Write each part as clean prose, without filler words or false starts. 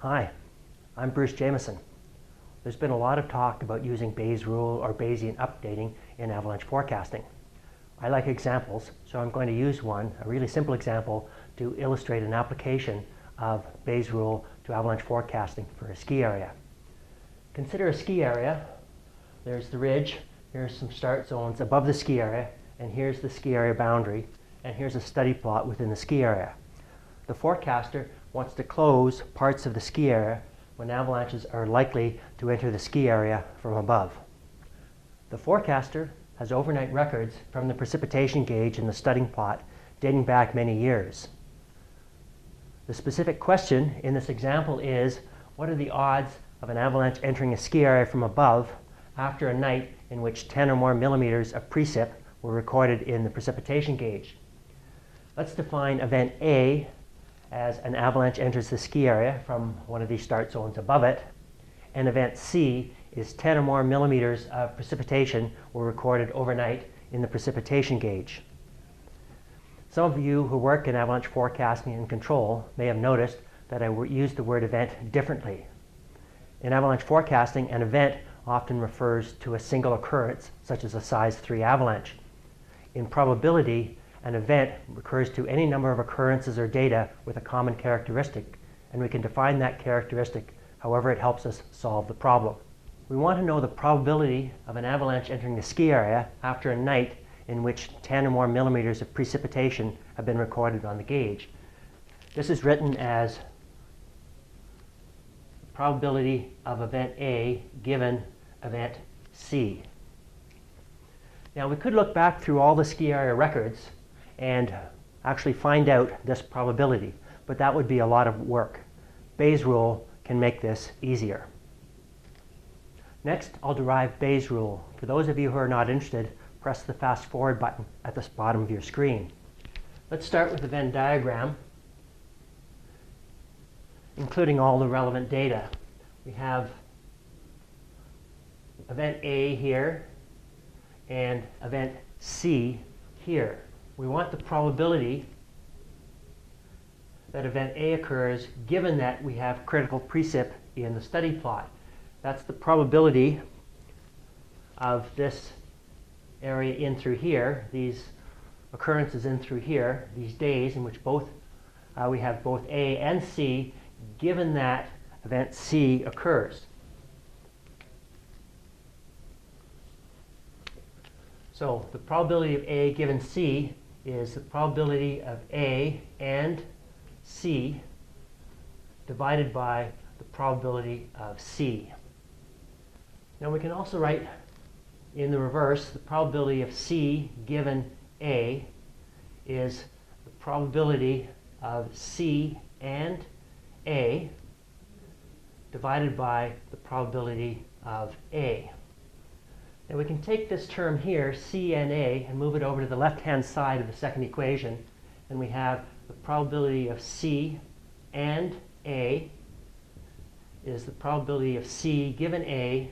Hi, I'm Bruce Jameson. There's been a lot of talk about using Bayes' rule or Bayesian updating in avalanche forecasting. I like examples, so I'm going to use one, a really simple example, to illustrate an application of Bayes' rule to avalanche forecasting for a ski area. Consider a ski area. There's the ridge, here's some start zones above the ski area, and here's the ski area boundary, and here's a study plot within the ski area. The forecaster wants to close parts of the ski area when avalanches are likely to enter the ski area from above. The forecaster has overnight records from the precipitation gauge in the studying plot dating back many years. The specific question in this example is, what are the odds of an avalanche entering a ski area from above after a night in which 10 or more millimeters of precip were recorded in the precipitation gauge? Let's define event A as an avalanche enters the ski area from one of these start zones above it, and event C is 10 or more millimeters of precipitation were recorded overnight in the precipitation gauge. Some of you who work in avalanche forecasting and control may have noticed that I used the word event differently. In avalanche forecasting, an event often refers to a single occurrence, such as a size 3 avalanche. In probability, an event recurs to any number of occurrences or data with a common characteristic, and we can define that characteristic however it helps us solve the problem. We want to know the probability of an avalanche entering the ski area after a night in which 10 or more millimeters of precipitation have been recorded on the gauge. This is written as the probability of event A given event C. Now we could look back through all the ski area records and actually find out this probability, but that would be a lot of work. Bayes' rule can make this easier. Next, I'll derive Bayes' rule. For those of you who are not interested, press the fast forward button at the bottom of your screen. Let's start with the Venn diagram, including all the relevant data. We have event A here and event C here. We want the probability that event A occurs given that we have critical precip in the study plot. That's the probability of this area in through here, these occurrences in through here, these days in which we have both A and C, given that event C occurs. So the probability of A given C is the probability of A and C divided by the probability of C. Now we can also write in the reverse, the probability of C given A is the probability of C and A divided by the probability of A. Now we can take this term here, C and A, and move it over to the left-hand side of the second equation, and we have the probability of C and A is the probability of C given A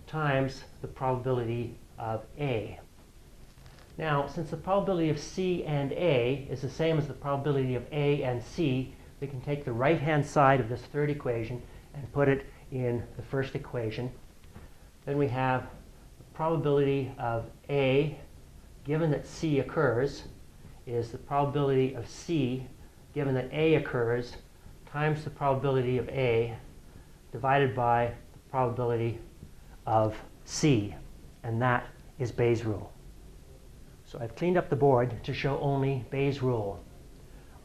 times the probability of A. Now, since the probability of C and A is the same as the probability of A and C, we can take the right-hand side of this third equation and put it in the first equation. Then we have the probability of A, given that C occurs, is the probability of C, given that A occurs, times the probability of A, divided by the probability of C. And that is Bayes' rule. So I've cleaned up the board to show only Bayes' rule.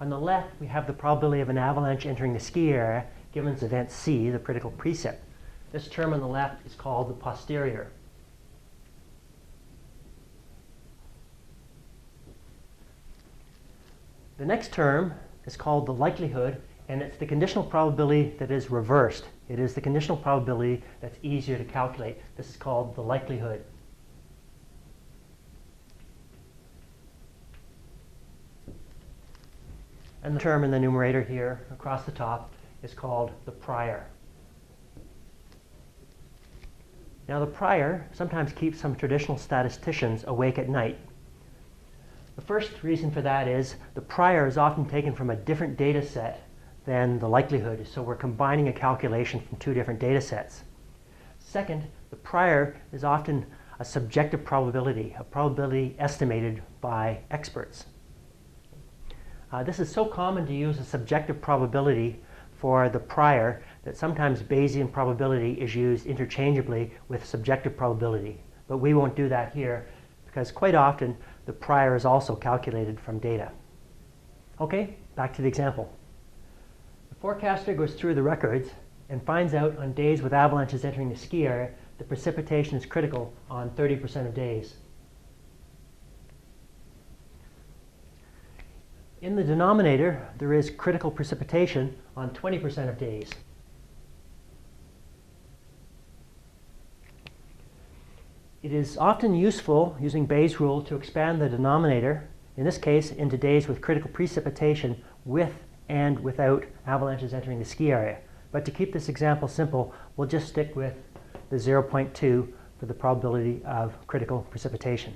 On the left, we have the probability of an avalanche entering the ski area, given event C, the critical precip. This term on the left is called the posterior. The next term is called the likelihood, and it's the conditional probability that is reversed. It is the conditional probability that's easier to calculate. This is called the likelihood. And the term in the numerator here across the top is called the prior. Now the prior sometimes keeps some traditional statisticians awake at night. The first reason for that is the prior is often taken from a different data set than the likelihood. So we're combining a calculation from two different data sets. Second, the prior is often a subjective probability, a probability estimated by experts. This is so common to use a subjective probability for the prior that sometimes Bayesian probability is used interchangeably with subjective probability. But we won't do that here because quite often the prior is also calculated from data. Okay, back to the example. The forecaster goes through the records and finds out on days with avalanches entering the ski area that precipitation is critical on 30% of days. In the denominator, there is critical precipitation on 20% of days. It is often useful, using Bayes' rule, to expand the denominator, in this case, into days with critical precipitation with and without avalanches entering the ski area. But to keep this example simple, we'll just stick with the 0.2 for the probability of critical precipitation.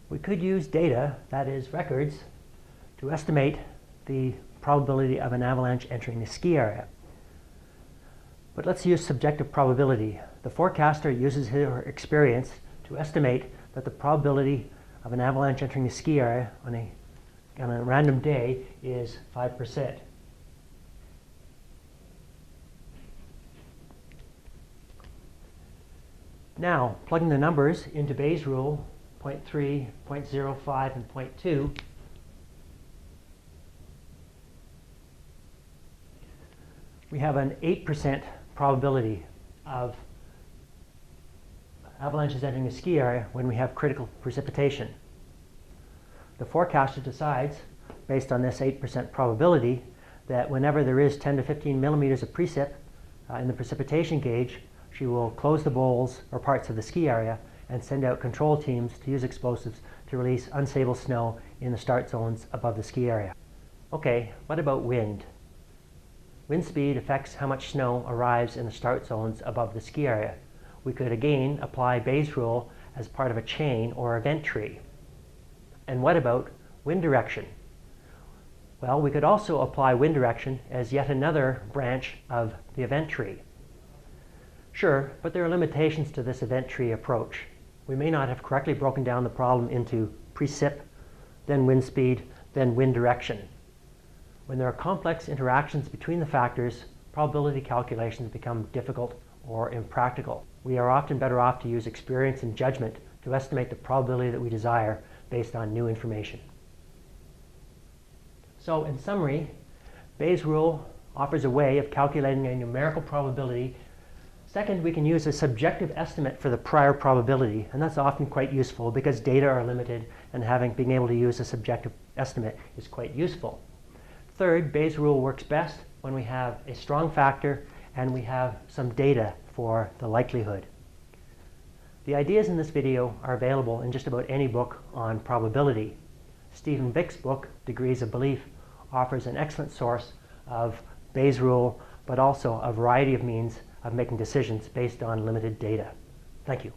We could use data, that is records, to estimate the probability of an avalanche entering the ski area. But let's use subjective probability. The forecaster uses his or her experience to estimate that the probability of an avalanche entering the ski area on a random day is 5%. Now, plugging the numbers into Bayes' rule, 0.3, 0.05, and 0.2, we have an 8% probability of avalanches entering the ski area when we have critical precipitation. The forecaster decides, based on this 8% probability, that whenever there is 10 to 15 millimeters of precip in the precipitation gauge, she will close the bowls or parts of the ski area and send out control teams to use explosives to release unstable snow in the start zones above the ski area. Okay, what about wind? Wind speed affects how much snow arrives in the start zones above the ski area. We could again apply Bayes' rule as part of a chain or event tree. And what about wind direction? Well, we could also apply wind direction as yet another branch of the event tree. Sure, but there are limitations to this event tree approach. We may not have correctly broken down the problem into precip, then wind speed, then wind direction. When there are complex interactions between the factors, probability calculations become difficult or impractical. We are often better off to use experience and judgment to estimate the probability that we desire based on new information. So, in summary, Bayes' rule offers a way of calculating a numerical probability. Second, we can use a subjective estimate for the prior probability, and that's often quite useful because data are limited and being able to use a subjective estimate is quite useful. Third, Bayes' rule works best when we have a strong factor and we have some data for the likelihood. The ideas in this video are available in just about any book on probability. Stephen Vick's book, Degrees of Belief, offers an excellent source of Bayes' rule, but also a variety of means of making decisions based on limited data. Thank you.